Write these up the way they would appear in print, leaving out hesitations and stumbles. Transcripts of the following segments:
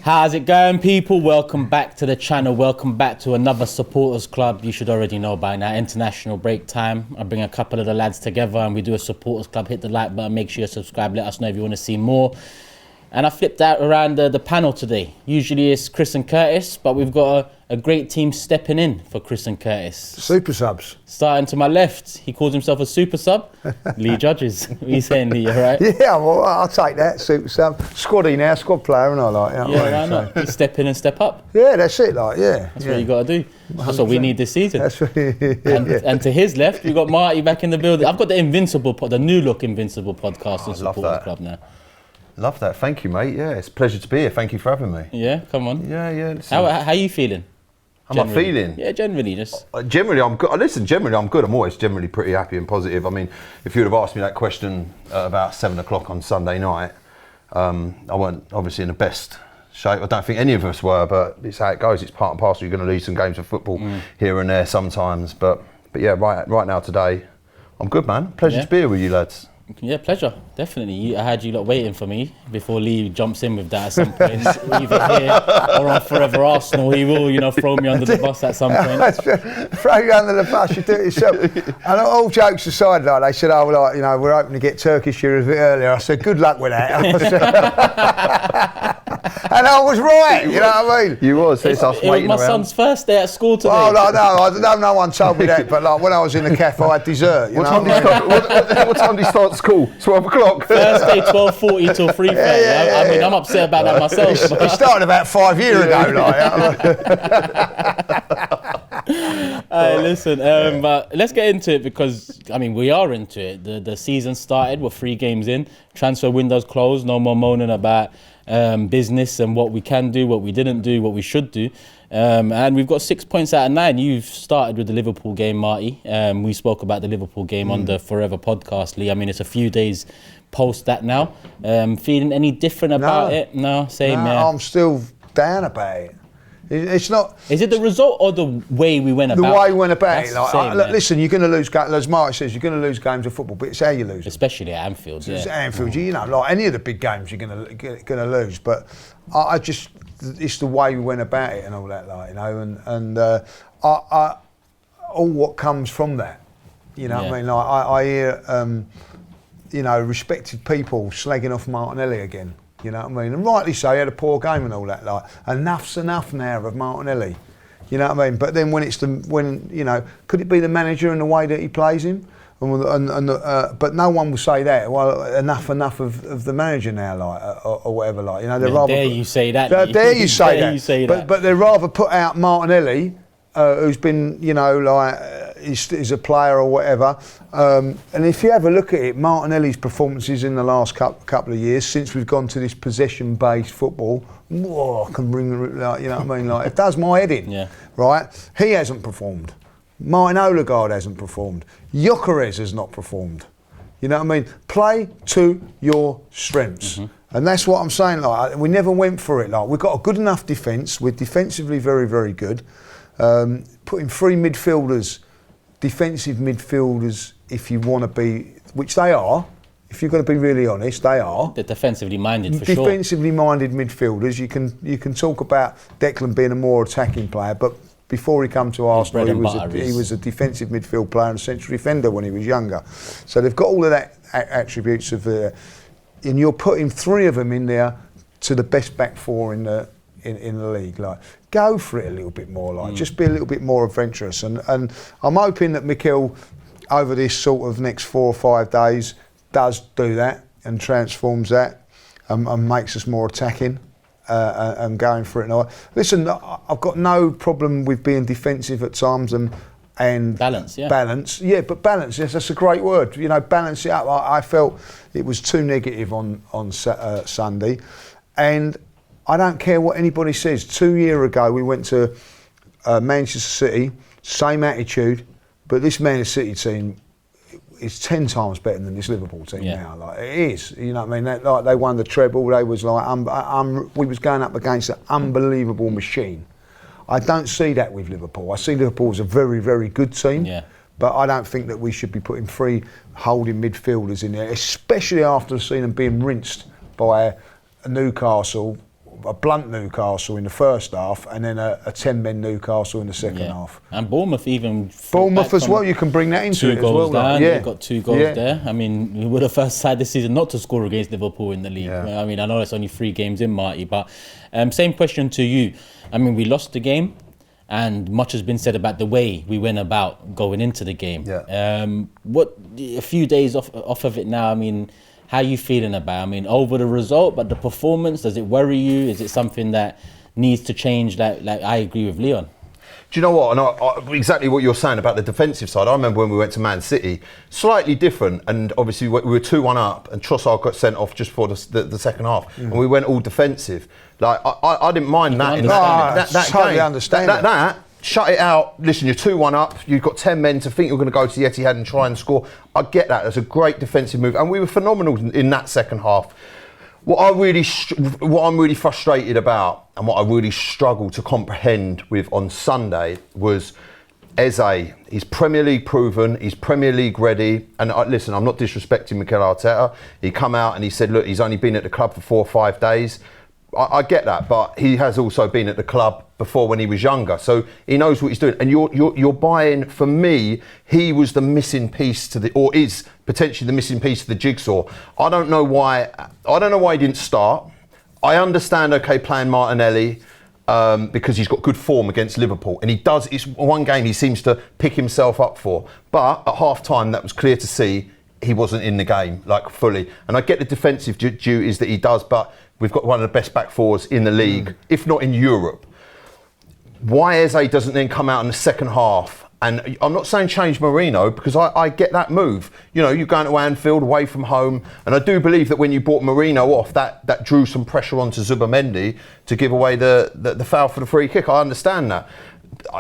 How's it going, people? Welcome back to the channel. Welcome back to another supporters club. You should already know by now, international break time. I bring a couple of the lads together and we do a supporters club. Hit the like button, make sure you subscribe, let us know if you want to see more. And I flipped out around the panel today. Usually it's Chris and Curtis, but we've got a great team stepping in for Chris and Curtis. Super subs. Starting to my left, he calls himself a super sub. Lee Judges. What are you saying, Lee? All right? Yeah, well, I'll take that. Super sub. Squaddy now, squad player, and I like it. Yeah, why not? You step in and step up. Yeah, that's it, like, yeah. That's what you got to do. That's what we need this season. That's what, and to his left, we've got Marty back in the building. I've got the new look Invincible podcast and supporters club now. Love that. Thank you, mate. Yeah, it's a pleasure to be here. Thank you for having me. Yeah, come on. Yeah. How are you feeling? How am I feeling? Yeah, generally, just... Generally, I'm good. Listen, generally, I'm good. I'm always generally pretty happy and positive. I mean, if you would have asked me that question about 7 o'clock on Sunday night, I weren't obviously in the best shape. I don't think any of us were, but it's how it goes. It's part and parcel. You're going to lose some games of football here and there sometimes. But yeah, right now, today, I'm good, man. Pleasure to be here with you, lads. Yeah, pleasure, definitely. I had you lot waiting for me before Lee jumps in with that at some point. Either here or on Forever Arsenal, he will, throw me under the bus at some point. Throw you under the bus, you do it yourself. And all jokes aside, like, they said, we're hoping to get Turkish here a bit earlier. I said, good luck with that. And I was right, you know what I mean? You was. It was my son's first day at school today. Oh, no one told me that, but like when I was in the cafe, I had dessert. What time do you start school? 12 o'clock? First day, 12:40 till 3:30. Yeah. I mean, I'm upset about that myself. It started about 5 years ago, Hey, listen, but let's get into it because, we are into it. The season started, we're 3 games in, transfer window's closed, no more moaning about business and what we can do, what we didn't do, what we should do. And we've got 6 points out of 9. You've started with the Liverpool game, Marty. We spoke about the Liverpool game on the Forever podcast, Lee. It's a few days post that now. Feeling any different about it? No, same, yeah. I'm still down about it. It's not. Is it the result or the way we went about it? The way we went about it. Listen, you're going to lose games, as Marty says, you're going to lose games of football, but it's how you lose. Especially at Anfield, yeah. It's at Anfield, like any of the big games you're going to lose. But I just, it's the way we went about it and all that, and all what comes from that. You know what I mean? Like, I hear, respected people slagging off Martinelli again. You know what I mean? And rightly so, he had a poor game and all that. Like, enough's enough now of Martinelli. You know what I mean? But then could it be the manager and the way that he plays him? But no one will say that. Well, enough of the manager now, or whatever, Dare you say that? Dare you say that? But they'd rather put out Martinelli, who's been, is a player or whatever. And if you have a look at it, Martinelli's performances in the last couple of years, since we've gone to this possession-based football, can bring, it does my head in, right? He hasn't performed. Martin Odegaard hasn't performed. Gyökeres has not performed. You know what I mean? Play to your strengths. And that's what I'm saying. Like, we never went for it. Like, we've got a good enough defence. We're defensively very, very good. Putting 3 midfielders, defensive midfielders, if you want to be, which they are, if you're going to be really honest, they are. They're defensively minded for sure. Defensively minded midfielders. You can talk about Declan being a more attacking player, but before he came to Arsenal, he was a defensive midfield player and a central defender when he was younger. So they've got all of that attributes of and you're putting 3 of them in there to the best back 4 in the league. Like, go for it a little bit more. Just be a little bit more adventurous. And I'm hoping that Mikel, over this sort of next 4 or 5 days, does do that and transforms that and makes us more attacking. And going for it. Now, listen, I've got no problem with being defensive at times and balance, yeah. Balance, yeah, but balance, yes, that's a great word. Balance it up. I felt it was too negative on Sunday, and I don't care what anybody says. 2 years ago, we went to Manchester City, same attitude, but this Manchester City team is 10 times better than this Liverpool team now. Like, it is, you know what I mean? They won the treble. They was like, we was going up against an unbelievable machine. I don't see that with Liverpool. I see Liverpool as a very, very good team. Yeah. But I don't think that we should be putting 3 holding midfielders in there, especially after seeing them being rinsed by Newcastle a blunt Newcastle in the first half, and then a 10-men Newcastle in the second half. And Bournemouth even. Bournemouth as well. You can bring that into it as well. Down, they got 2 goals there. I mean, we were the first side this season not to score against Liverpool in the league. Yeah. I mean, I know it's only 3 games in, Marty, but same question to you. I mean, we lost the game, and much has been said about the way we went about going into the game. Yeah. What a few days off of it now. I mean, how are you feeling about? I mean, over the result, but the performance, does it worry you? Is it something that needs to change? Like I agree with Leon. Do you know what? And exactly what you're saying about the defensive side. I remember when we went to Man City, slightly different, and obviously we were 2-1 up, and Trossard got sent off just before the second half, and we went all defensive. Like I didn't mind that. That totally game. Understand that. Shut it out. Listen, you're 2-1 up. You've got 10 men to think you're going to go to the Etihad and try and score. I get that. That's a great defensive move, and we were phenomenal in that second half. What I'm really frustrated about, and what I really struggled to comprehend with on Sunday was Eze. He's Premier League proven. He's Premier League ready. And listen, I'm not disrespecting Mikel Arteta. He come out and he said, look, he's only been at the club for 4 or 5 days. I get that, but he has also been at the club before when he was younger, so he knows what he's doing. And you're buying. For me, he was the missing piece or is potentially the missing piece of the jigsaw. I don't know why he didn't start. I understand, playing Martinelli because he's got good form against Liverpool, and he does. It's one game he seems to pick himself up for. But at half time, that was clear to see he wasn't in the game fully. And I get the defensive duties that he does, but we've got one of the best back fours in the league, if not in Europe. Why Eze doesn't then come out in the second half? And I'm not saying change Mourinho, because I get that move. You know, you're going to Anfield away from home, and I do believe that when you brought Mourinho off, that drew some pressure onto Zubimendi to give away the foul for the free kick. I understand that.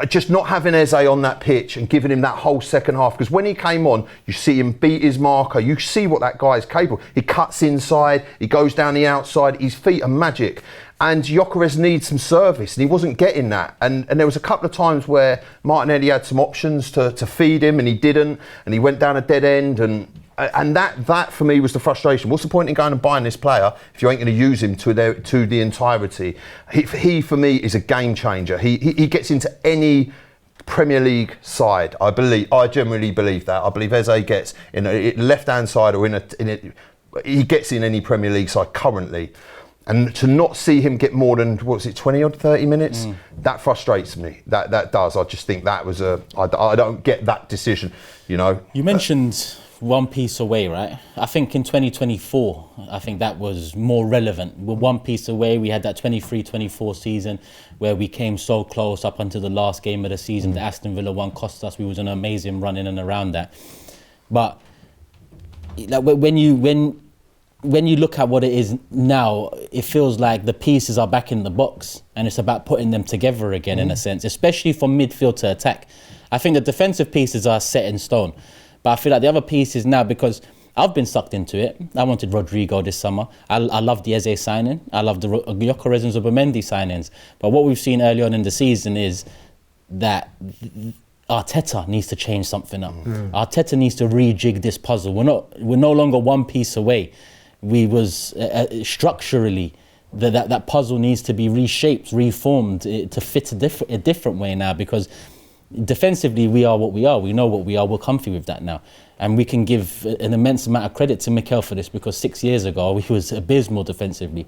Just not having Eze on that pitch and giving him that whole second half, because when he came on, you see him beat his marker. You see what that guy is capable. He cuts inside, he goes down the outside, his feet are magic. And Gyökeres needs some service, and he wasn't getting that. And there was a couple of times where Martinelli had some options to feed him, and he didn't, and he went down a dead end. And that for me was the frustration. What's the point in going and buying this player if you ain't going to use him to the entirety? He for me is a game changer. He gets into any Premier League side. I generally believe that. I believe Eze gets in a left hand side or he gets in any Premier League side currently. And to not see him get more than 20 or 30 minutes, that frustrates me. That does. I just think that was I don't get that decision. You know. You mentioned one piece away, right? I think in 2024, I think that was more relevant. We're one piece away. We had that 23-24 season where we came so close up until the last game of the season. The Aston Villa one cost us. We was an amazing run in and around that. But like when you look at what it is now, it feels like the pieces are back in the box, and it's about putting them together again in a sense, especially from midfield to attack. I think the defensive pieces are set in stone. But I feel like the other pieces now, because I've been sucked into it. I wanted Rodrigo this summer. I love the Eze signing. I love the Gyökeres and Zubimendi signings. But what we've seen early on in the season is that Arteta needs to change something up. Arteta needs to rejig this puzzle. We're no longer one piece away. We was structurally that puzzle needs to be reshaped, reformed to fit a different way now, because defensively, we are what we are. We know what we are. We're comfy with that now. And we can give an immense amount of credit to Mikel for this, because 6 years ago, he was abysmal defensively.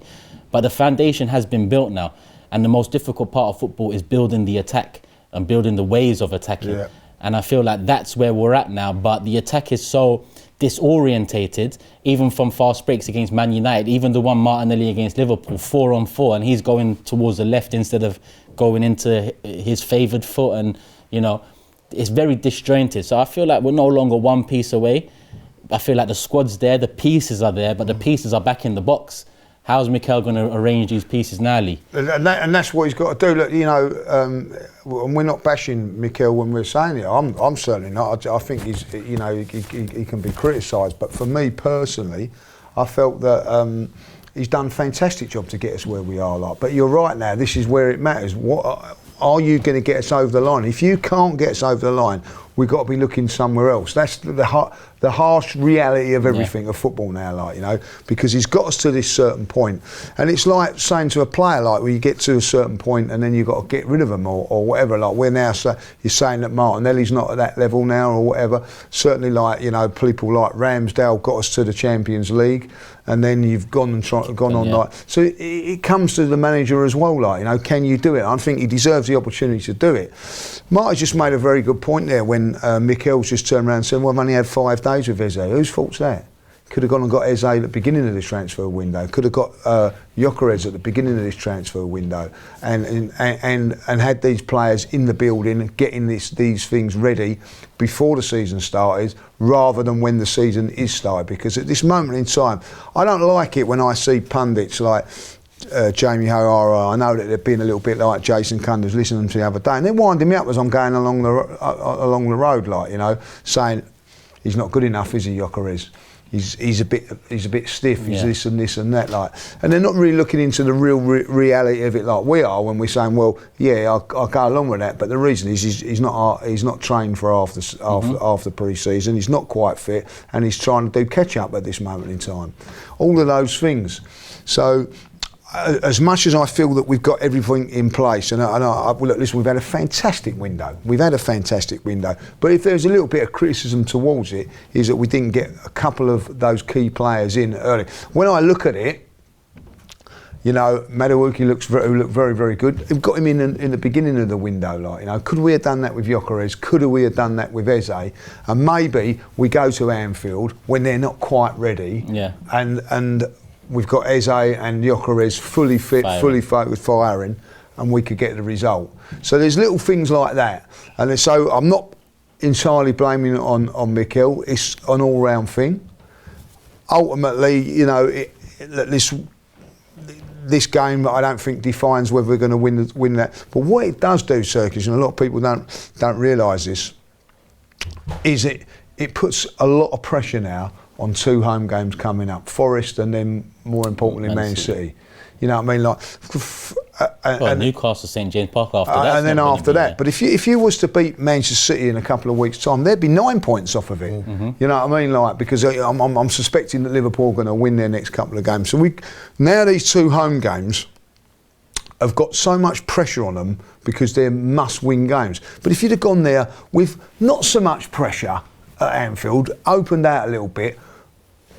But the foundation has been built now. And the most difficult part of football is building the attack and building the ways of attacking. Yeah. And I feel like that's where we're at now. But the attack is so disorientated, even from fast breaks against Man United, even the one Martinelli against Liverpool, 4-on-4, and he's going towards the left instead of going into his favoured foot. And you know, it's very disjointed. So I feel like we're no longer one piece away. I feel like the squad's there, the pieces are there, but the pieces are back in the box. How's Mikel going to arrange these pieces now, Lee? And that's what he's got to do. Look, you know, and we're not bashing Mikel when we're saying it. I'm certainly not. I think he's, you know, he can be criticised. But for me personally, I felt that he's done a fantastic job to get us where we are. But you're right now. This is where it matters. What are you going to get us over the line? If you can't get us over the line, we've got to be looking somewhere else. That's the harsh reality of everything of football now, like, you know, because he's got us to this certain point. And it's like saying to a player, like, when you get to a certain point and then you've got to get rid of them or whatever. Like, we're now, you're saying that Martinelli's not at that level now or whatever. Certainly, like, you know, people like Ramsdale got us to the Champions League, and then you've gone on. Like, so it comes to the manager as well, like, you know, can you do it? I think he deserves the opportunity to do it. Marty just made a very good point there when Mikel's just turned around and said, well, I've only had 5 days with Eze. Whose fault's that? Could have gone and got Eze at the beginning of this transfer window. Could have got Gyökeres at the beginning of this transfer window, and had these players in the building and getting these things ready before the season started, rather than when the season is started. Because at this moment in time, I don't like it when I see pundits like Jamie O'Hara. I know that they're being a little bit like Jason Cunders, listening to the other day, and they're winding me up as I'm going along the road, like, you know, saying he's not good enough, is he, Gyökeres? He's a bit stiff. He's this and this and that, like, and they're not really looking into the real reality of it like we are when we're saying, well, yeah, I'll go along with that, but the reason is he's not trained for after pre-season. He's not quite fit, and he's trying to do catch up at this moment in time. All of those things. So, as much as I feel that we've got everything in place, and look, listen, we've had a fantastic window. But if there's a little bit of criticism towards it, is that we didn't get a couple of those key players in early. When I look at it, you know, Madueke looked very, very good. We've got him in the beginning of the window, like, you know. Could we have done that with Gyökeres? Could we have done that with Eze? And maybe we go to Anfield when they're not quite ready. Yeah. And we've got Eze and Gyökeres fully fit, fully focused, firing, and we could get the result. So there's little things like that. And so I'm not entirely blaming it on Mikel. It's an all-round thing. Ultimately, you know, this game, I don't think defines whether we're going to win that. But what it does do, Circus, and a lot of people don't realise this, is it puts a lot of pressure now on 2 home games coming up, Forest and then, more importantly, Man City. You know what I mean? Like, Newcastle, St James Park after that. And then after that. But if you was to beat Manchester City in a couple of weeks' time, there'd be 9 points off of it. Mm-hmm. You know what I mean? Like, because I'm suspecting that Liverpool are going to win their next couple of games. So now these 2 home games have got so much pressure on them because they're must-win games. But if you'd have gone there with not so much pressure at Anfield, opened out a little bit,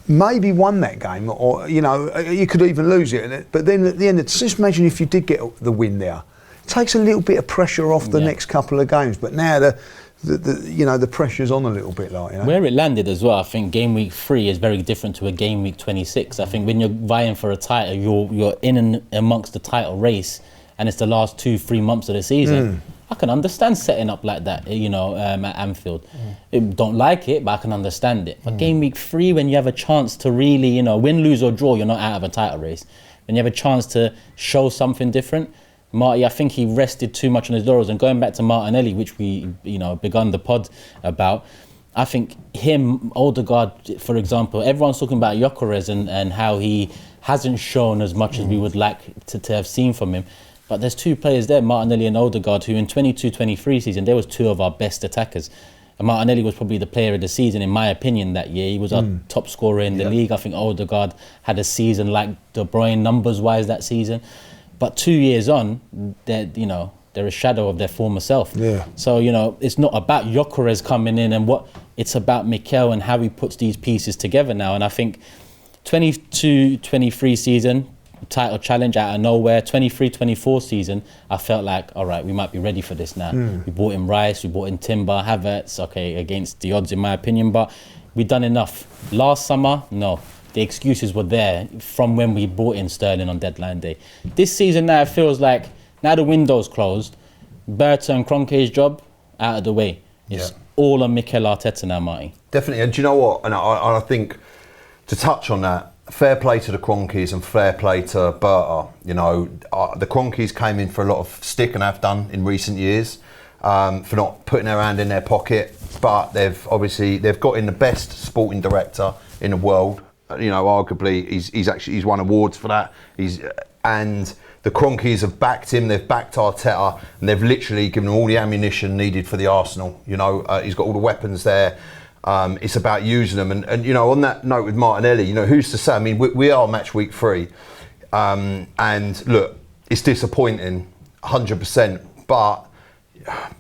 maybe won that game, or, you know, you could even lose it. But then at the end, just imagine if you did get the win there. It takes a little bit of pressure off the next couple of games. But now the pressure's on a little bit, like, you know. Where it landed as well, I think game week 3 is very different to a game week 26. I think when you're vying for a title, you're in and amongst the title race, and it's the last 2-3 months of the season. I can understand setting up like that, you know, at Anfield. Don't like it, but I can understand it. But game week 3, when you have a chance to really, you know, win, lose or draw, you're not out of a title race. When you have a chance to show something different, Marty, I think he rested too much on his laurels. And going back to Martinelli, which we, you know, begun the pod about, I think him, Odegaard, for example, everyone's talking about Gyökeres and how he hasn't shown as much as we would like to have seen from him. But there's 2 players there, Martinelli and Odegaard, who in 22-23 season, they was 2 of our best attackers. And Martinelli was probably the player of the season, in my opinion, that year. He was our top scorer in the league. I think Odegaard had a season like De Bruyne numbers-wise that season. But 2 years on, they're a shadow of their former self. Yeah. So, you know, it's not about Gyökeres coming in and it's about Mikel and how he puts these pieces together now. And I think 22-23 season, title challenge out of nowhere. 23-24 season, I felt like, all right, we might be ready for this now. We bought in Rice, we bought in Timber, Havertz, okay, against the odds in my opinion, but we've done enough. Last summer, no. The excuses were there from when we bought in Sterling on deadline day. This season now, it feels like, now the window's closed, Berta and Kroenke's job out of the way. It's all on Mikel Arteta now, Marty. Definitely, and do you know what? And I think, to touch on that, fair play to the Kroenkes and fair play to Berta. You know, the Kroenkes came in for a lot of stick and have done in recent years for not putting their hand in their pocket. But they've got in the best sporting director in the world. You know, arguably he's won awards for that. and the Cronkies have backed him, they've backed Arteta, and they've literally given him all the ammunition needed for the Arsenal. You know, he's got all the weapons there. It's about using them. And you know, on that note with Martinelli, you know, who's to say? I mean, we are match week 3. And look, it's disappointing, 100%. But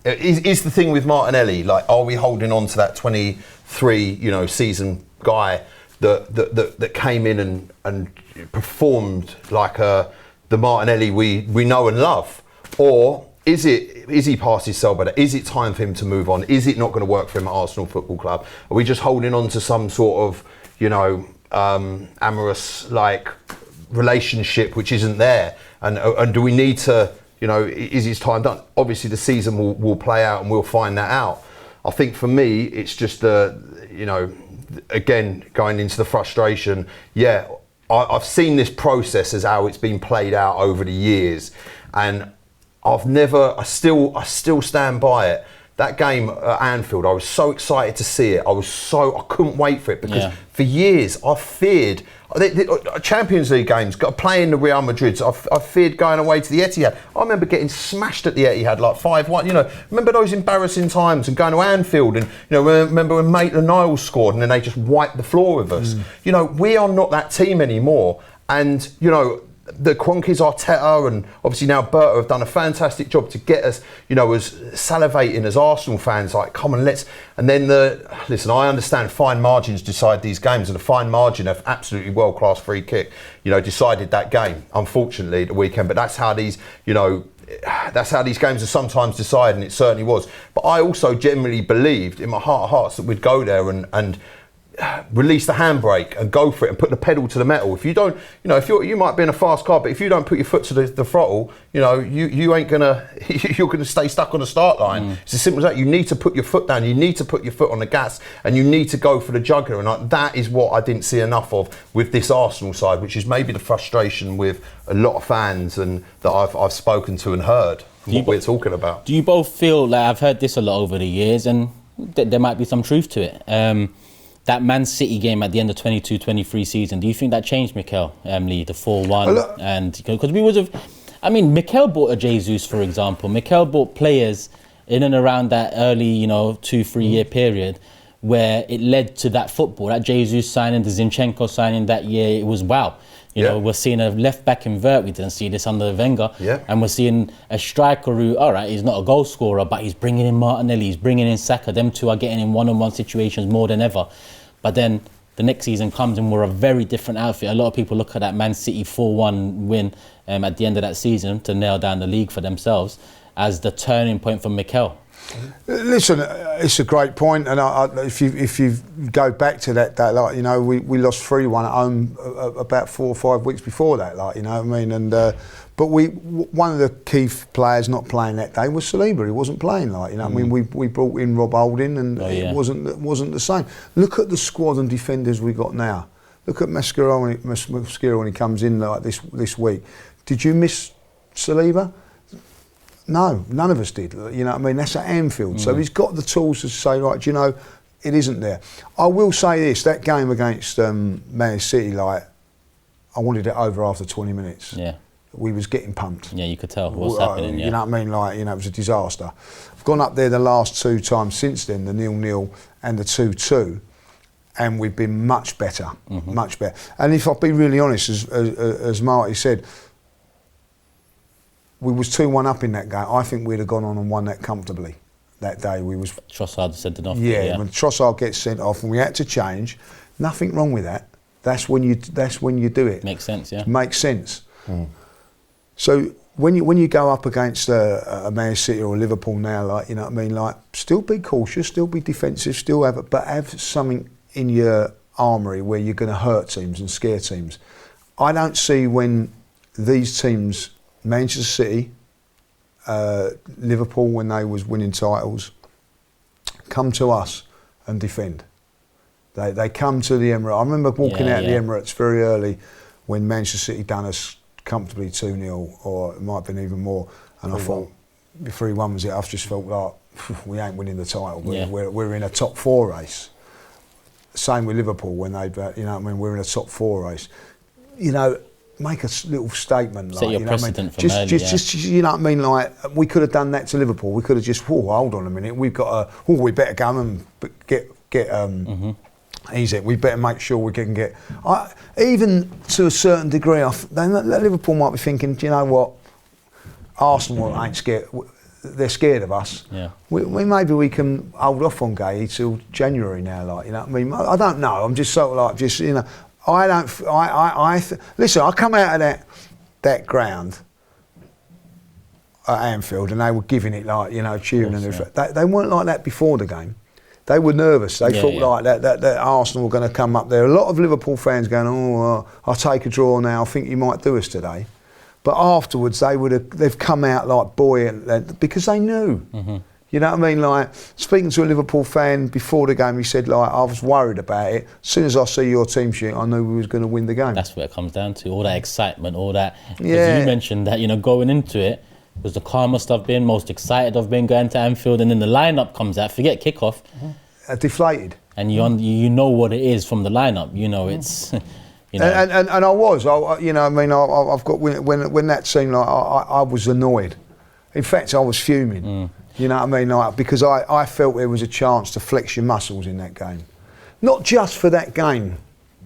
is the thing with Martinelli, like, are we holding on to that 23, you know, season guy that came in and performed like the Martinelli we know and love? Or is he past his sell better? Is it time for him to move on? Is it not going to work for him at Arsenal Football Club? Are we just holding on to some sort of, you know, amorous like relationship which isn't there? And do we need to, you know, is his time done? Obviously the season will play out and we'll find that out. I think for me it's just you know, again going into the frustration. Yeah, I've seen this process as how it's been played out over the years, and I still stand by it. That game at Anfield, I was so excited to see it. I couldn't wait for it, because for years I feared the Champions League games, got to play in the Real Madrids. I feared going away to the Etihad. I remember getting smashed at the Etihad like 5-1. You know, remember those embarrassing times, and going to Anfield, and you know, remember when Maitland-Niles scored and then they just wiped the floor with us. You know, we are not that team anymore, and you know, the Cronkies, Arteta, and obviously now Berta have done a fantastic job to get us, you know, as salivating as Arsenal fans, like, come on, let's. And then listen, I understand fine margins decide these games, and a fine margin of absolutely world-class free kick, you know, decided that game, unfortunately, the weekend. But that's how these, you know, that's how these games are sometimes decided, and it certainly was. But I also generally believed in my heart of hearts that we'd go there and release the handbrake and go for it and put the pedal to the metal. If you don't, you know, you might be in a fast car, but if you don't put your foot to the throttle, you know, you ain't gonna, you're gonna stay stuck on the start line. It's as simple as that. You need to put your foot down, you need to put your foot on the gas, and you need to go for the jugular. And that is what I didn't see enough of with this Arsenal side, which is maybe the frustration with a lot of fans and that I've spoken to and heard what we're talking about. Do you both feel like, I've heard this a lot over the years, and there might be some truth to it, that Man City game at the end of 22-23 season, do you think that changed Mikel, Lee, the 4-1? And because we would have, I mean, Mikel bought a Jesus, for example. Mikel bought players in and around that early, you know, 2-3 year period where it led to that football. That Jesus signing, the Zinchenko signing that year, it was wow. You know, we're seeing a left back invert. We didn't see this under Wenger. And we're seeing a striker who, all right, he's not a goal scorer, but he's bringing in Martinelli, he's bringing in Saka. Them two are getting in one-on-one situations more than ever. But then the next season comes and we're a very different outfit. A lot of people look at that Man City 4-1 win at the end of that season to nail down the league for themselves as the turning point for Mikel. Listen, it's a great point, and if you go back to that, like, you know, we lost 3-1 at home about 4 or 5 weeks before that, like, you know what I mean, and but one of the key players not playing that day was Saliba. He wasn't playing, like, you know what I mean. We brought in Rob Holding, and it wasn't the same. Look at the squad and defenders we got now. Look at Mascherano when he comes in like this week. Did you miss Saliba? No, none of us did. You know what I mean? That's at Anfield. So he's got the tools to say, right, you know, it isn't there. I will say this, that game against Man City, like, I wanted it over after 20 minutes. Yeah. We was getting pumped. Yeah, you could tell what's happening, You know what I mean? Like, you know, it was a disaster. I've gone up there the last 2 times since then, the 0-0 and the 2-2, and we've been much better, much better. And if I'll be really honest, as Marty said, we was 2-1 up in that game. I think we'd have gone on and won that comfortably that day. Trossard sent it off. Yeah, when Trossard gets sent off and we had to change, nothing wrong with that. That's when you do it. Makes sense, yeah. Makes sense. So when you go up against a Man City or a Liverpool now, like, you know what I mean, like, still be cautious, still be defensive, still have it, but have something in your armoury where you're going to hurt teams and scare teams. I don't see when these teams, Manchester City, Liverpool when they was winning titles, come to us and defend. They come to the Emirates. I remember walking out the Emirates very early when Manchester City done us comfortably 2-0, or it might have been even more, and I thought 3-1 was it. I've just felt like we ain't winning the title. We're in a top 4 race. Same with Liverpool when they, you know what I mean, we're in a top 4 race. You know, make a little statement. Set like, your you know what I precedent mean? from early, just, you know what I mean? Like, we could have done that to Liverpool. We could have just, hold on a minute, we've got we better go and get easy. We better make sure we can get. Even to a certain degree, Liverpool might be thinking, do you know what? Arsenal ain't scared. They're scared of us. Yeah. Maybe we can hold off on Gay till January now. Like, you know what I mean? I don't know. I'm just sort of like, just, you know, I don't. Listen, I come out of that ground at Anfield and they were giving it like, you know, cheering and everything. They weren't like that before the game. They were nervous. They thought like that Arsenal were going to come up there. A lot of Liverpool fans going, I'll take a draw now. I think you might do us today. But afterwards, they've come out like buoyant because they knew. Mm-hmm. You know what I mean? Like, speaking to a Liverpool fan before the game, he said, like, I was worried about it. As soon as I see your team sheet, I knew we was going to win the game. That's what it comes down to. All that excitement, all that. Yeah. You mentioned that, you know, going into it was the calmest I've been, most excited I've been going to Anfield, and then the lineup comes out. Forget kickoff. Deflated. And you know what it is from the lineup. You know, it's. You know. And I was, you know, I mean, I've got when that seemed like I was annoyed. In fact, I was fuming. You know what I mean, like, because I felt there was a chance to flex your muscles in that game, not just for that game,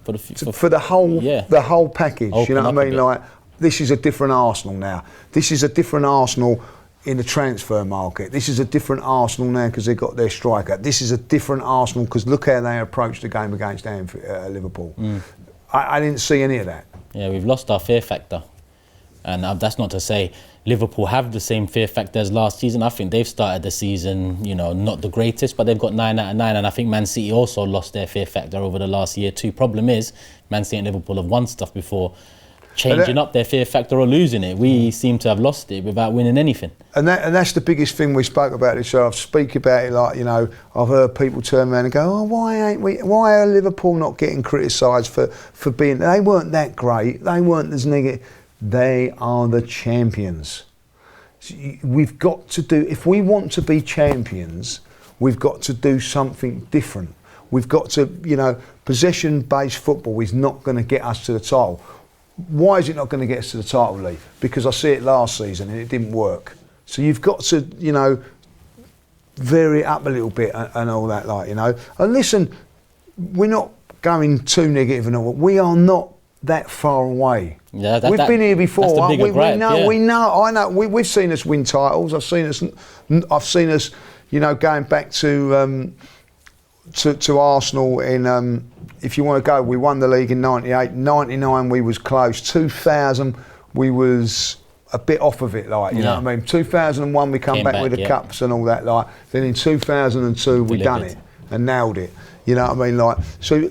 for the whole package. Open, you know what I mean, like, this is a different Arsenal now. This is a different Arsenal in the transfer market. This is a different Arsenal now because they got their striker. This is a different Arsenal because look how they approached the game against Liverpool. I didn't see any of that. Yeah, we've lost our fear factor. And that's not to say Liverpool have the same fear factor as last season. I think they've started the season, you know, not the greatest, but they've got 9 out of 9. And I think Man City also lost their fear factor over the last year too. Problem is, Man City and Liverpool have won stuff before changing up their fear factor or losing it. We seem to have lost it without winning anything. And that's the biggest thing we spoke about this year. I've speak about it like, you know, I've heard people turn around and go, why are Liverpool not getting criticised for being, they weren't that great, they weren't as negative. They are the champions. We've got to do, if we want to be champions, we've got to do something different. We've got to, you know, possession-based football is not going to get us to the title. Why is it not going to get us to the title, Lee? Because I see it last season and it didn't work. So you've got to, you know, vary it up a little bit and all that, like, you know. And listen, we're not going too negative and all. We are not that far away. Yeah, we've been here before. That's the bigger gripe, we know. I know. We've seen us win titles. I've seen us, you know, going back to Arsenal in. If you want to go, we won the league in '98. '99 we was close. 2000 we was a bit off of it, like, you know what I mean. 2001 we came back with the cups and all that, like. Then in 2002 we done it and nailed it. You know what I mean, like. So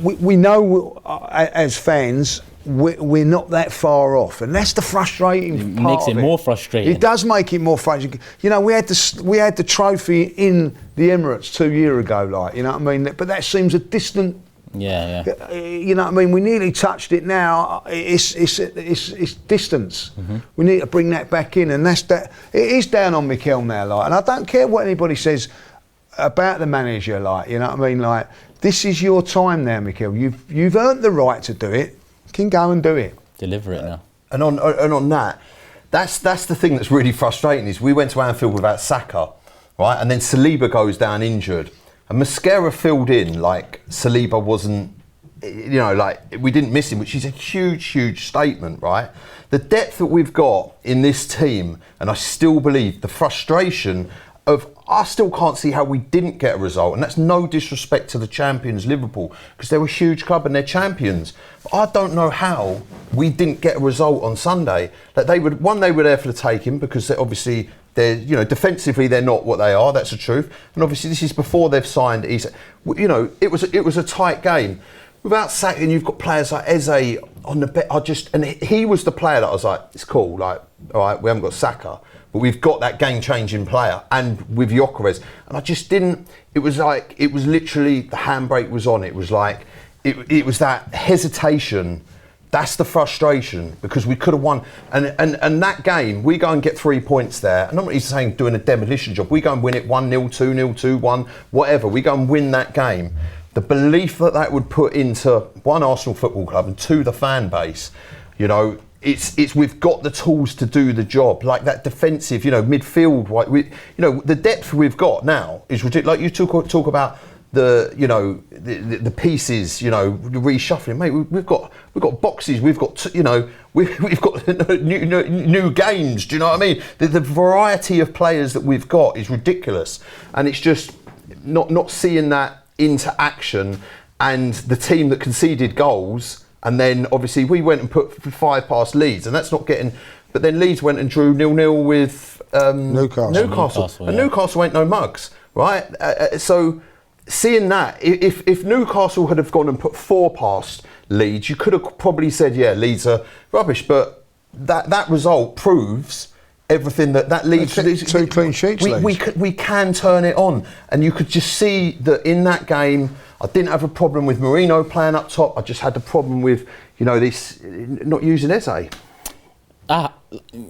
we know as fans we're not that far off, and that's the frustrating part. It makes it more frustrating. It does make it more frustrating. You know, we had the trophy in the Emirates 2 years ago, like, you know what I mean. But that seems a distant. Yeah. You know what I mean. We nearly touched it now. It's distance. Mm-hmm. We need to bring that back in, and that's that. It is down on Mikel now, like, and I don't care what anybody says about the manager, like, you know what I mean, like. This is your time now, Mikel. You've earned the right to do it. You can go and do it. Deliver it now. And on that's the thing that's really frustrating is we went to Anfield without Saka, right? And then Saliba goes down injured. And Mascara filled in like Saliba wasn't, you know, like we didn't miss him, which is a huge, huge statement, right? The depth that we've got in this team, and I still believe the frustration of, I still can't see how we didn't get a result, and that's no disrespect to the champions Liverpool, because they're a huge club and they're champions. But I don't know how we didn't get a result on Sunday. That they were there for the taking, because they're, you know, defensively they're not what they are. That's the truth. And obviously this is before they've signed. You know, it was a tight game. Without sacking, you've got players like Eze on the bench. And he was the player that I was like, it's cool. Like, all right, we haven't got Saka, but we've got that game-changing player, and with Gyökeres. And I just didn't. It was literally the handbrake was on. It was like it was that hesitation. That's the frustration, because we could have won. And that game, we go and get 3 points there. And I'm not even saying doing a demolition job. We go and win it 1-0, 2-0, 2-1, whatever. We go and win that game. the belief that would put into one, Arsenal Football Club, and two, the fan base, you know, it's we've got the tools to do the job. Like that defensive, you know, midfield, you know, the depth we've got now is ridiculous. Like you talk about the, you know, the pieces, you know, reshuffling. Mate, we've got boxes. We've got, you know, we've got new games. Do you know what I mean? The variety of players that we've got is ridiculous, and it's just not seeing that into action. And the team that conceded goals, and then obviously we went and put 5 past Leeds, and that's not getting. But then Leeds went and drew 0-0 with Newcastle. And yeah. Newcastle ain't no mugs, right? So. Seeing that, if Newcastle had have gone and put 4 past Leeds, you could have probably said, yeah, Leeds are rubbish. But that result proves everything that Leeds... 2 clean sheets, we can turn it on. And you could just see that in that game, I didn't have a problem with Marino playing up top. I just had the problem with, you know, this not using Eze.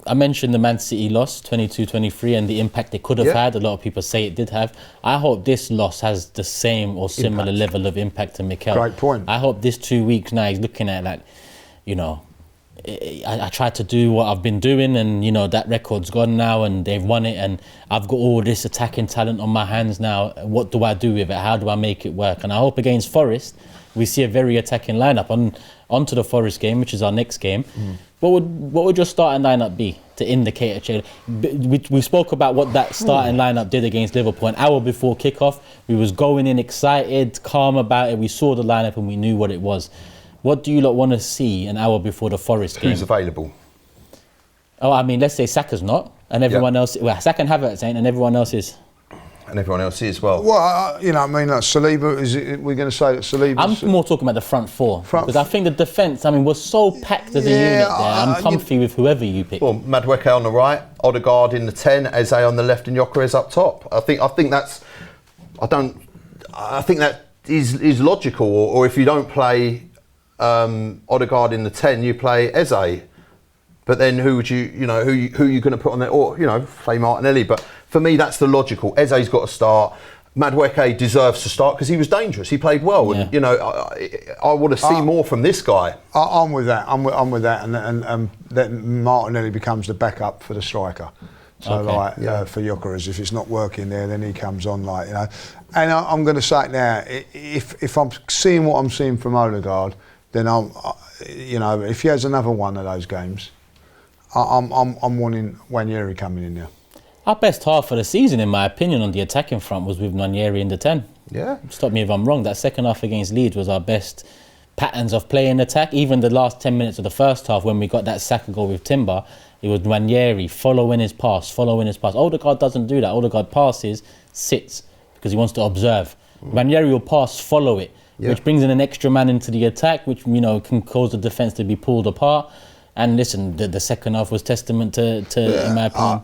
I mentioned the Man City loss, 22-23, and the impact it could have had. A lot of people say it did have. I hope this loss has the same or similar level of impact to Mikel. Great point. I hope this 2 weeks now he's looking at like, you know, I tried to do what I've been doing, and you know that record's gone now, and they've won it, and I've got all this attacking talent on my hands now. What do I do with it? How do I make it work? And I hope against Forest we see a very attacking lineup. Onto the Forest game, which is our next game. What would your starting lineup be to indicate a change? We spoke about what that starting lineup did against Liverpool. An hour before kickoff, we was going in excited, calm about it. We saw the lineup and we knew what it was. What do you lot want to see an hour before the Forest game? Who's available? Oh, I mean, let's say Saka's not, and everyone else. Well, Saka and Havertz ain't, and everyone else is. And everyone else is, well. Well, you know, I mean, like Saliba, we're going to say that Saliba... I'm more talking about the front four. Because I think the defence, I mean, we're so packed as a unit there. I'm comfy with whoever you pick. Well, Madueke on the right, Odegaard in the 10, Eze on the left, and Gyökeres up top. I think that's... I think that is logical. Or if you don't play Odegaard in the 10, you play Eze. But then who are you going to put on there? Or, you know, play Martinelli. But for me, that's the logical. Eze's got to start. Madueke deserves to start because he was dangerous. He played well. Yeah. And, you know, I want to see more from this guy. I'm with that. I'm with that. And then Martinelli becomes the backup for the striker. So, for Gyökeres, if it's not working there, then he comes on, like, you know. And I'm going to say it now, if I'm seeing what I'm seeing from Odegaard, then you know, if he has another one of those games, I'm wanting Nwaneri coming in there. Our best half of the season, in my opinion, on the attacking front was with Nwaneri in the 10. Yeah. Stop me if I'm wrong. That second half against Leeds was our best patterns of play in attack. Even the last 10 minutes of the first half, when we got that Saka goal with Timber, it was Nwaneri following his pass. Odegaard doesn't do that. Odegaard passes, sits, because he wants to observe. Nwaneri will pass, follow it, which brings in an extra man into the attack, which, you know, can cause the defence to be pulled apart. And listen, the second half was testament to in my opinion.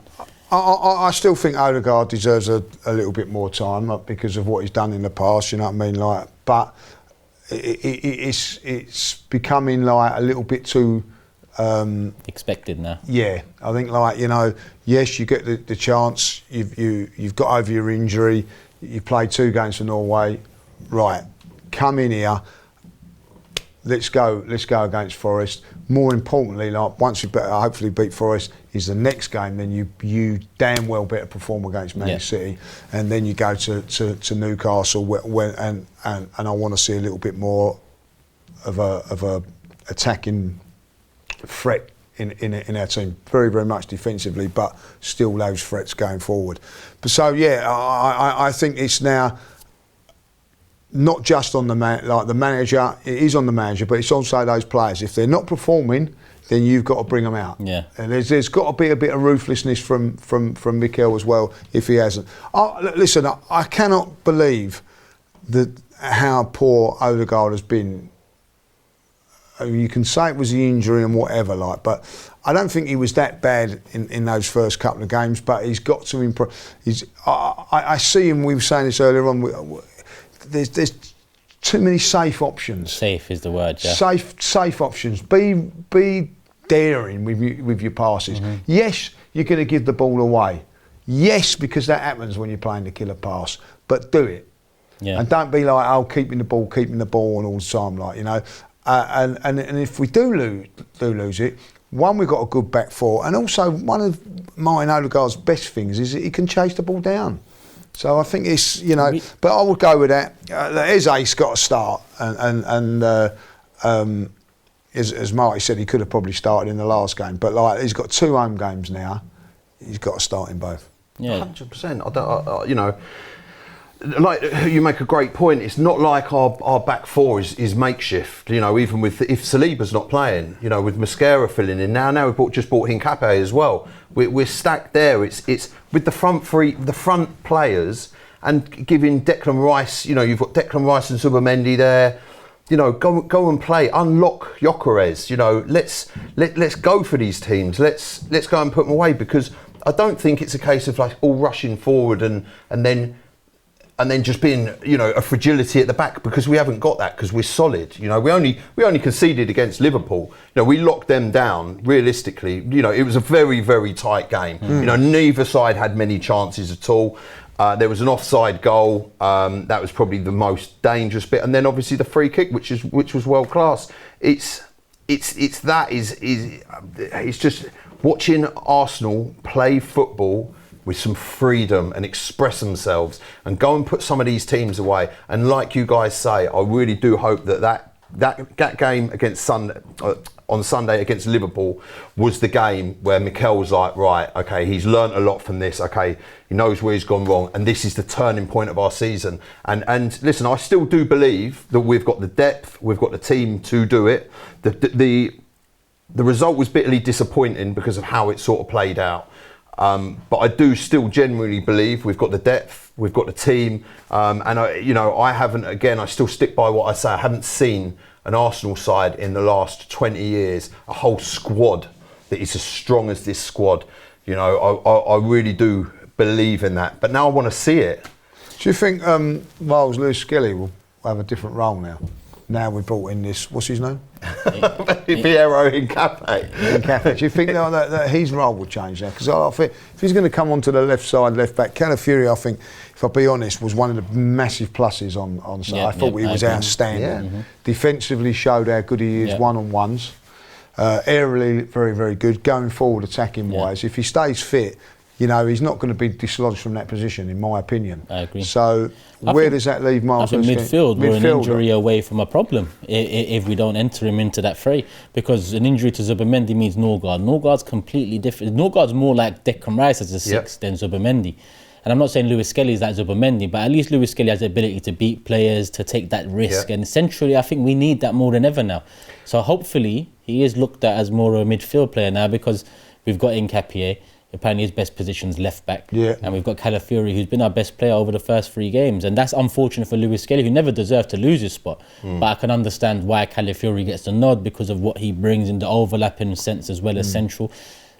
I still think Odegaard deserves a little bit more time because of what he's done in the past, you know what I mean? Like, but it's becoming like a little bit too... expected now. Yeah, I think, like, you know, yes, you get the chance, you've got over your injury, you played 2 games for Norway, right, come in here, let's go against Forest. More importantly, like, once you hopefully beat Forest, is the next game, then you damn well better perform against Man City, and then you go to Newcastle, and I want to see a little bit more of a attacking threat in our team. Very, very much defensively, but still those threats going forward. But so yeah, I think it's now not just on the manager. It is on the manager, but it's also those players. If they're not performing, then you've got to bring them out. Yeah. And there's got to be a bit of ruthlessness from Mikel as well, if he hasn't. Listen, I cannot believe how poor Odegaard has been. I mean, you can say it was the injury and whatever, like, but I don't think he was that bad in those first couple of games. But he's got to improve. I see him. We were saying this earlier on. There's too many safe options. Safe is the word. Yeah. Safe options. Be daring with your passes. Mm-hmm. Yes, you're going to give the ball away. Yes, because that happens when you're playing the killer pass. But do it. and don't be like, oh, keeping the ball and all the time, like, you know. And if we do lose it, one, we've got a good back four, and also one of Martin Odegaard's best things is that he can chase the ball down. So I think it's, you know, but I would go with that. Eze's got to start, and as Marty said, he could have probably started in the last game, but like he's got 2 home games now, he's got to start in both. Yeah, 100%. You know, like you make a great point. It's not like our back four is makeshift. You know, even with if Saliba's not playing, you know, with Mosquera filling in now we've just bought Hincapié as well. We're stacked there. It's with the front players, and giving Declan Rice. You know, you've got Declan Rice and Zubimendi there. You know, go and play. Unlock Gyökeres. You know, let's go for these teams. Let's go and put them away, because I don't think it's a case of like all rushing forward and then just being, you know, a fragility at the back, because we haven't got that, because we're solid. You know, we only conceded against Liverpool. You know, we locked them down realistically. You know, it was a very, very tight game. You know, neither side had many chances at all. There was an offside goal. That was probably the most dangerous bit, and then obviously the free kick, which was world class. It's just watching Arsenal play football with some freedom and express themselves and go and put some of these teams away. And like you guys say, I really do hope that game against on Sunday against Liverpool was the game where Mikel's like, right, okay, he's learnt a lot from this. Okay, he knows where he's gone wrong, and this is the turning point of our season. And listen, I still do believe that we've got the depth, we've got the team to do it. The result was bitterly disappointing because of how it sort of played out. But I do still genuinely believe we've got the depth, we've got the team, and I still stick by what I say. I haven't seen an Arsenal side in the last 20 years, a whole squad that is as strong as this squad. You know, I really do believe in that. But now I want to see it. Do you think Miles Lewis-Skelly will have a different role now? Now we brought in this, what's his name? Piero Hincapié. Do you think that his role will change now? Because I think if he's going to come onto the left side, left back, Calafiori, I think, if I'll be honest, was one of the massive pluses on Sunday. I thought he was outstanding. Defensively showed how good he is one-on-ones. Aerially, very, very good. Going forward, attacking-wise, if he stays fit, you know, he's not going to be dislodged from that position, in my opinion. I agree. So where does that leave Miles? I think midfield, we're an injury away from a problem if we don't enter him into that fray, because an injury to Zubimendi means Norgard. Norgard's completely different. Norgard's more like Declan Rice as a 6 than Zubimendi. And I'm not saying Lewis Skelly is like Zubimendi, but at least Lewis Skelly has the ability to beat players, to take that risk. And centrally, I think we need that more than ever now. So hopefully, he is looked at as more of a midfield player now, because we've got Hincapié. Apparently his best position's left back. And we've got Calafiori, who's been our best player over the first 3 games. And that's unfortunate for Lewis Skelly, who never deserved to lose his spot. But I can understand why Calafiori gets the nod, because of what he brings in the overlapping sense as well as central.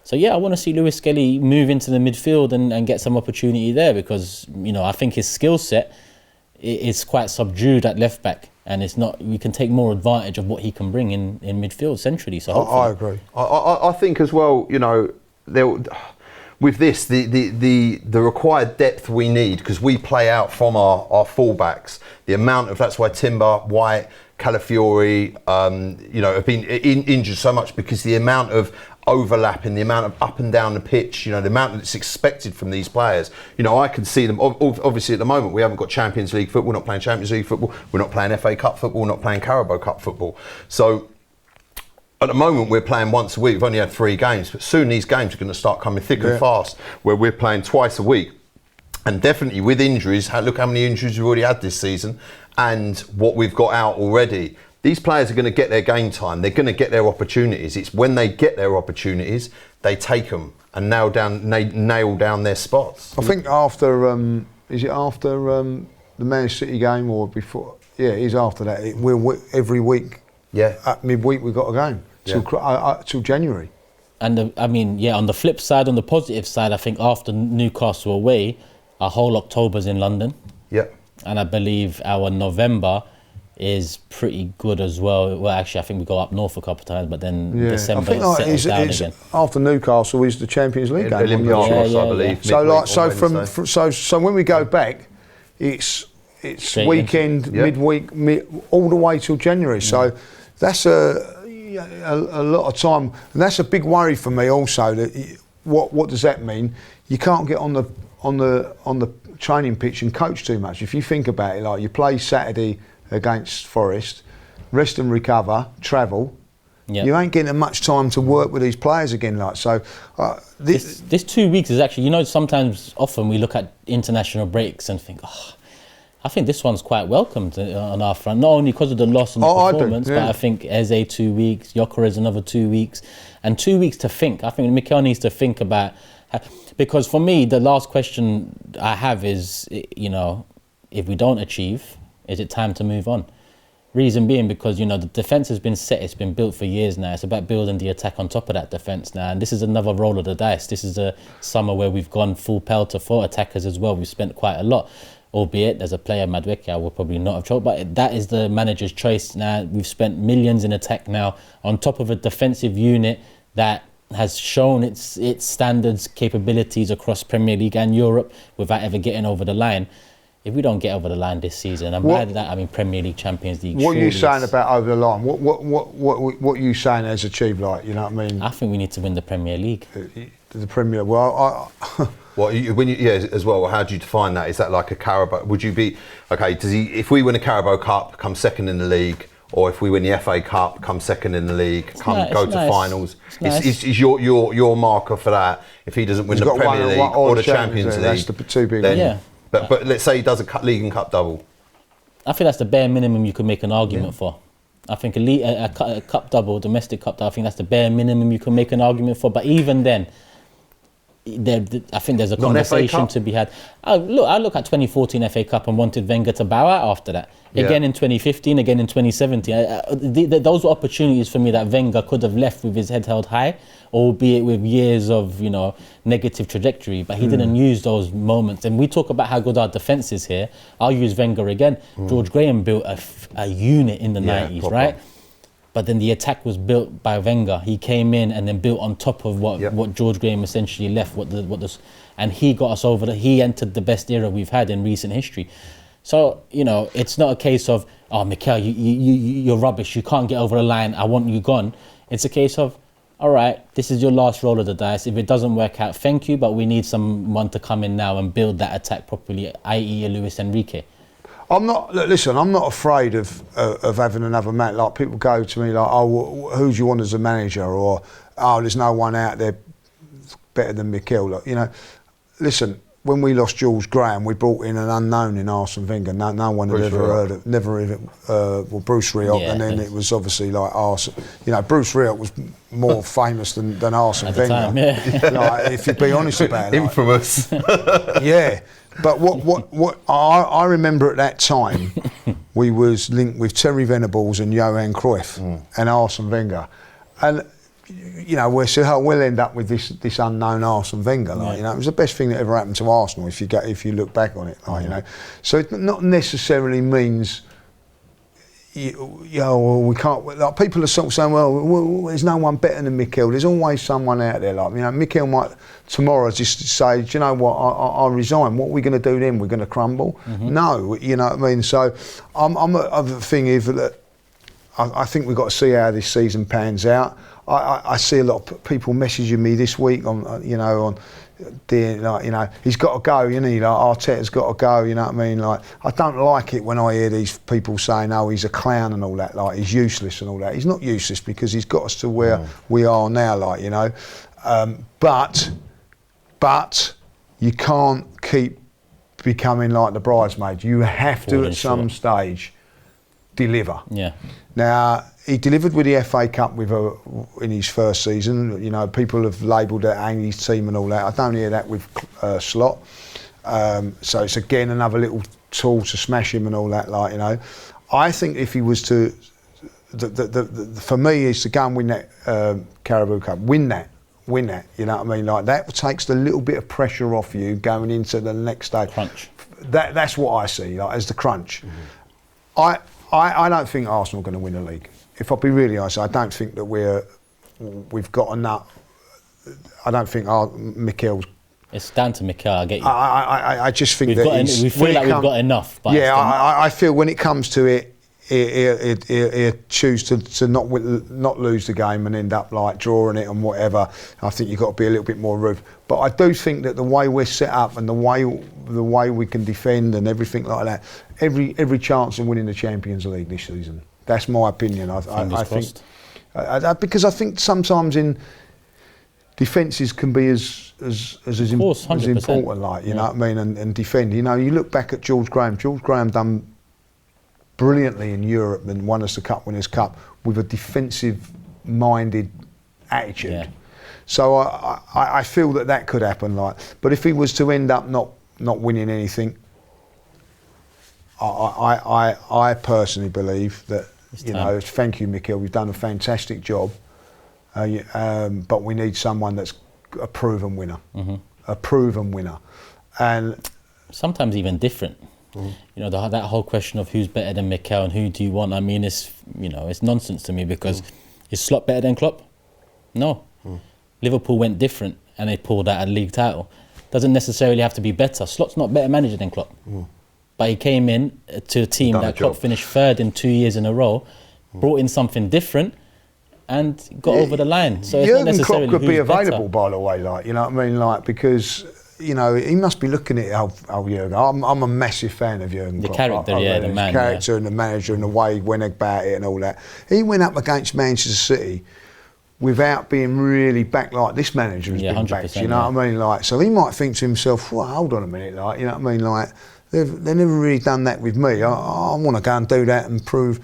So yeah, I want to see Lewis Skelly move into the midfield and get some opportunity there, because, you know, I think his skill set is quite subdued at left back. And it's not, we can take more advantage of what he can bring in midfield centrally. So I agree. I think as well, you know, with this, the required depth we need, because we play out from our fullbacks. The amount of, that's why Timber, White, Calafiori, you know, have been injured so much, because the amount of overlap and the amount of up and down the pitch, you know, the amount that's expected from these players. You know, I can see them, obviously at the moment we haven't got Champions League football, we're not playing Champions League football, we're not playing FA Cup football, we're not playing Carabao Cup football. So at the moment we're playing once a week. We've only had 3 games, but soon these games are going to start coming thick and fast, where we're playing twice a week. And definitely with injuries, look how many injuries we've already had this season, and what we've got out already. These players are going to get their game time. They're going to get their opportunities. It's when they get their opportunities, they take them and nail down their spots. I think after, is it after the Man City game or before? Yeah, it is after that. Every week, at midweek, we've got a game till January. And on the flip side, on the positive side, I think after Newcastle away, our whole October's in London. Yeah. And I believe our November is pretty good as well. Well, actually, I think we go up north a couple of times, but then December settles down again. After Newcastle is the Champions League game. I believe. So when we go back, it's it's Straight weekend, midweek, all the way till January. So that's a lot of time, and that's a big worry for me. Also, that what does that mean? You can't get on the training pitch and coach too much. If you think about it, like you play Saturday against Forest, rest and recover, travel. Yep. You ain't getting much time to work with these players again. Like so, this 2 weeks is actually, often we look at international breaks and think, I think this one's quite welcomed on our front, not only because of the loss and the performance, but I think Eze 2 weeks, Gyökeres another 2 weeks, and 2 weeks to think. I think Mikel needs to think about, because for me, the last question I have is, if we don't achieve, is it time to move on? Reason being because, the defence has been set, it's been built for years now. It's about building the attack on top of that defence now. And this is another roll of the dice. This is a summer where we've gone full pelter for attackers as well. We've spent quite a lot. Albeit there's a player, Madueke, I would probably not have chose, but that is the manager's choice now. We've spent millions in attack now on top of a defensive unit that has shown its standards, capabilities across Premier League and Europe without ever getting over the line. If we don't get over the line this season, and by that I mean Premier League, Champions League. What are you saying about over the line? What are you saying has achieved? Like, you know what I mean? I think we need to win the Premier League. The Premier. Well, as well. How do you define that? Is that like a Carabao? Would you be okay? Does he? If we win a Carabao Cup, come second in the league, or if we win the FA Cup, come second in the league, go to finals? Is your marker for that? If he doesn't win the Premier League or the Champions League, that's the two big. Then, but let's say he does a league and cup double. I think that's the bare minimum you could make an argument for. I think a cup double, domestic cup double, I think that's the bare minimum you can make an argument for. But even then, I think there's a conversation to be had. I look at 2014 FA Cup and wanted Wenger to bow out after that. Again in 2015, again in 2017. Those were opportunities for me that Wenger could have left with his head held high, albeit with years of negative trajectory. But he didn't use those moments. And we talk about how good our defence is here. I'll use Wenger again. George Graham built a unit in the 90s, right? But then the attack was built by Wenger. He came in and then built on top of what George Graham essentially left. And he got us over. He entered the best era we've had in recent history. So it's not a case of Mikel, you're rubbish. You can't get over the line. I want you gone. It's a case of, all right, this is your last roll of the dice. If it doesn't work out, thank you, but we need someone to come in now and build that attack properly, i.e. Luis Enrique. I'm not afraid of having another man. Like, people go to me like, who do you want as a manager? Or, there's no one out there better than Mikel. Like, listen, when we lost George Graham, we brought in an unknown in Arsene Wenger. No one had ever heard of, never even, Bruce Rioch, and then it was obviously like Arsene. Bruce Rioch was more famous than Arsene Wenger. Like, if you be honest about it. Infamous. Yeah. But what I remember at that time, we was linked with Terry Venables and Johan Cruyff and Arsene Wenger, and we said, we'll end up with this unknown Arsene Wenger. It was the best thing that ever happened to Arsenal if you look back on it. So it not necessarily means. We can't. Like, people are sort of saying, well, there's no one better than Mikel. There's always someone out there. Like, Mikel might tomorrow just say, do you know what? I resign. What are we going to do then? We're going to crumble? No, you know what I mean. So, I'm the thing is that I think we've got to see how this season pans out. I see a lot of people messaging me this week on he's got to go, Like, Arteta's got to go, you know what I mean? Like, I don't like it when I hear these people saying, he's a clown and all that, like, he's useless and all that. He's not useless because he's got us to where we are now, but you can't keep becoming like the bridesmaid. You have to, at some stage, deliver. Yeah. Now, he delivered with the FA Cup in his first season. People have labelled it Andy's team and all that. I don't hear that with Slot. So it's again another little tool to smash him and all that. I think if he was to, for me, is to go and win that Carabao Cup. Win that. You know what I mean? Like, that takes the little bit of pressure off you going into the next stage. Crunch. That's what I see, as the crunch. I don't think Arsenal are going to win the league. If I'll be really honest, I don't think that we've got enough. I don't think Mikel's It's down to Mikel. I get you. I just think we feel like we've got enough. But yeah, I feel when it comes to it, he'll choose to not lose the game and end up like drawing it and whatever. I think you've got to be a little bit more rude. But I do think that the way we're set up and the way we can defend and everything like that, every chance of winning the Champions League this season. That's my opinion. I think because I think sometimes in defences can be as important, like you know what I mean, and defend. You know, you look back at George Graham. George Graham done brilliantly in Europe and won us the Cup Winners' Cup with a defensive-minded attitude. Yeah. So I feel that could happen. Like, but if he was to end up not winning anything, I personally believe that thank you, Mikel. We've done a fantastic job, but we need someone that's a proven winner, a proven winner, and sometimes even different. You know, that whole question of who's better than Mikel and who do you want? I mean, it's nonsense to me because is Slot better than Klopp? No. Liverpool went different and they pulled out a league title. Doesn't necessarily have to be better. Slot's not better manager than Klopp, but he came in to a team that Klopp finished third in 2 years in a row, brought in something different, and got over the line. So it's not necessarily Klopp could be available, better. by the way, like, you know what I mean, like, because. You know, he must be looking at old Jurgen. I'm a massive fan of Jurgen Klopp. The character, the man. The character and the manager and the way he went about it and all that. He went up against Manchester City without being really backed like this manager has been backed. You know what I mean? Like, so he might think to himself, well, hold on a minute, like, you know what I mean? Like, they've never really done that with me. I want to go and do that and go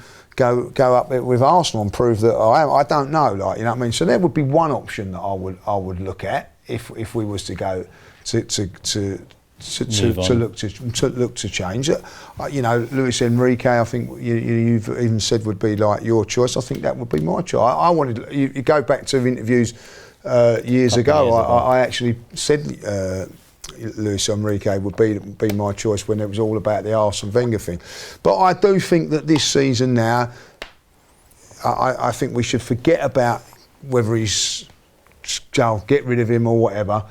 up there with Arsenal and prove that I don't know, like, you know what I mean? So there would be one option that I would look at if we was to go to look to change it. You know, Luis Enrique, I think you've even said would be like your choice. I think that would be my choice. I wanted you go back to interviews years ago. I actually said Luis Enrique would be my choice when it was all about the Arsene Wenger thing. But I do think that this season now, I think we should forget about whether he's get rid of him or whatever.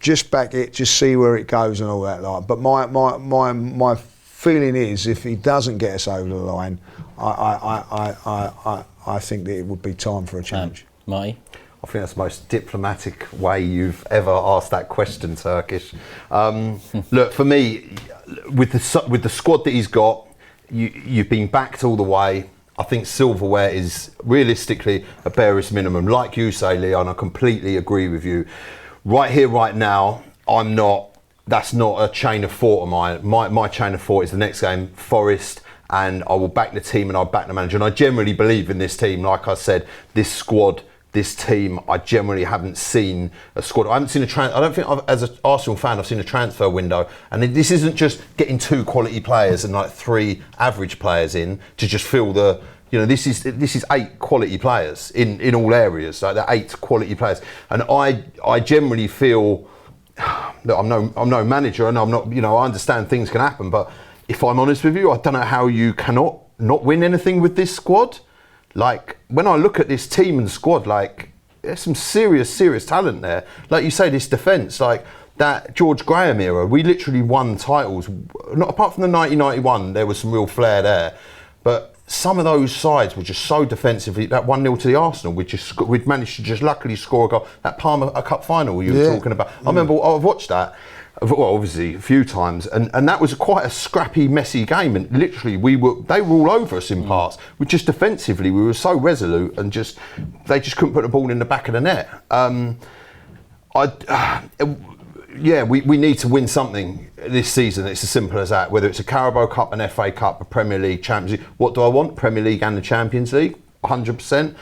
Just back it, just see where it goes and all that. Like, but my feeling is, if he doesn't get us over the line, I think that it would be time for a change. Marty? I think that's the most diplomatic way you've ever asked that question, Turkish. Look, for me, with the squad that he's got, you've been backed all the way. I think silverware is realistically a barest minimum. Like you say, Leon, I completely agree with you. Right here, right now, that's not a chain of thought of mine. My chain of thought is the next game, Forest, and I will back the team and I'll back the manager. And I generally believe in this team. Like I said, this squad, this team, I generally haven't seen a squad. I haven't seen I don't think as an Arsenal fan, I've seen a transfer window. And this isn't just getting 2 quality players and like 3 average players in to just fill the... You know, this is 8 quality players in all areas. Like they're 8 quality players, and I generally feel that I'm no manager, and I'm not. You know, I understand things can happen, but if I'm honest with you, I don't know how you cannot not win anything with this squad. Like when I look at this team and squad, like there's some serious talent there. Like you say, this defence, like that George Graham era, we literally won titles. Not apart from the 1991, there was some real flair there, but. Some of those sides were just so defensively. That 1-0 to the Arsenal, we'd managed to just luckily score a goal. That Palmer Cup final you were talking about. I remember I've watched that, well, obviously a few times, and that was quite a scrappy, messy game. And literally, they were all over us in parts. We just defensively, we were so resolute, and they just couldn't put the ball in the back of the net. We need to win something this season. It's as simple as that. Whether it's a Carabao Cup, an FA Cup, a Premier League, Champions League. What do I want? Premier League and the Champions League, 100%.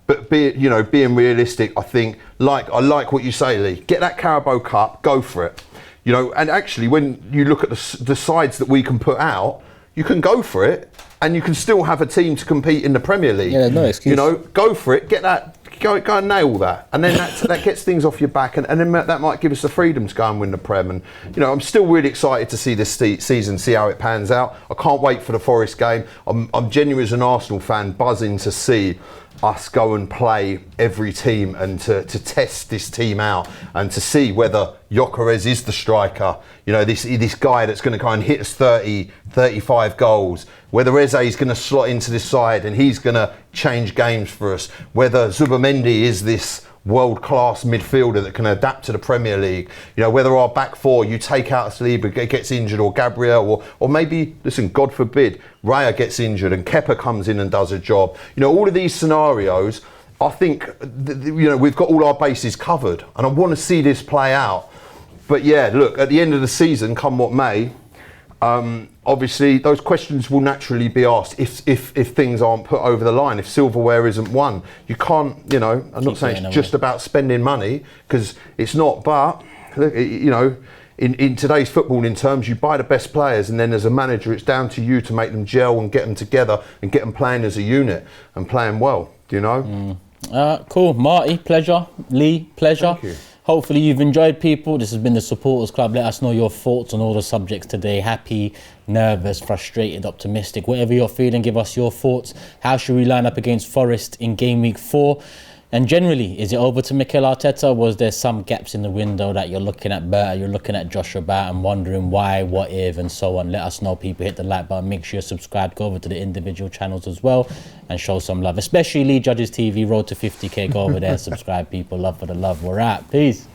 But being realistic, I think I like what you say, Lee. Get that Carabao Cup, go for it. You know, and actually, when you look at the sides that we can put out, you can go for it, and you can still have a team to compete in the Premier League. Yeah, no excuse. You know, go for it. Get that. Go and nail that, and then that gets things off your back, and then that might give us the freedom to go and win the Prem. And you know, I'm still really excited to see this season, see how it pans out. I can't wait for the Forest game. I'm genuinely, as an Arsenal fan, buzzing to see us go and play every team and to test this team out and to see whether Gyökeres is the striker, you know, this guy that's going to go and hit us 30, 35 goals, whether Eze is going to slot into this side and he's going to change games for us, whether Zubimendi is this world-class midfielder that can adapt to the Premier League, you know, whether our back four, you take out Saliba, gets injured, or Gabriel, or maybe, listen, God forbid, Raya gets injured and Kepa comes in and does a job. You know, all of these scenarios, I think, you know, we've got all our bases covered, and I want to see this play out. But yeah, look, at the end of the season, come what may, obviously those questions will naturally be asked if things aren't put over the line, if silverware isn't won. You can't, you know, I'm not saying it's just about spending money, because it's not, but you know, in today's football, in terms, you buy the best players, and then as a manager it's down to you to make them gel and get them together and get them playing as a unit and playing well, you know. Cool. Marty, pleasure. Lee, pleasure. Thank you. Hopefully you've enjoyed, people. This has been the Supporters Club. Let us know your thoughts on all the subjects today. Happy, nervous, frustrated, optimistic. Whatever you're feeling, give us your thoughts. How should we line up against Forest in game week 4? And generally, is it over to Mikel Arteta? Was there some gaps in the window that you're looking at better? You're looking at Joshua Bat and wondering why, what if, and so on. Let us know, people. Hit the like button. Make sure you're subscribed. Go over to the individual channels as well and show some love. Especially Lee Judges TV, Road to 50k. Go over there, subscribe, people. Love for the love. We're out. Peace.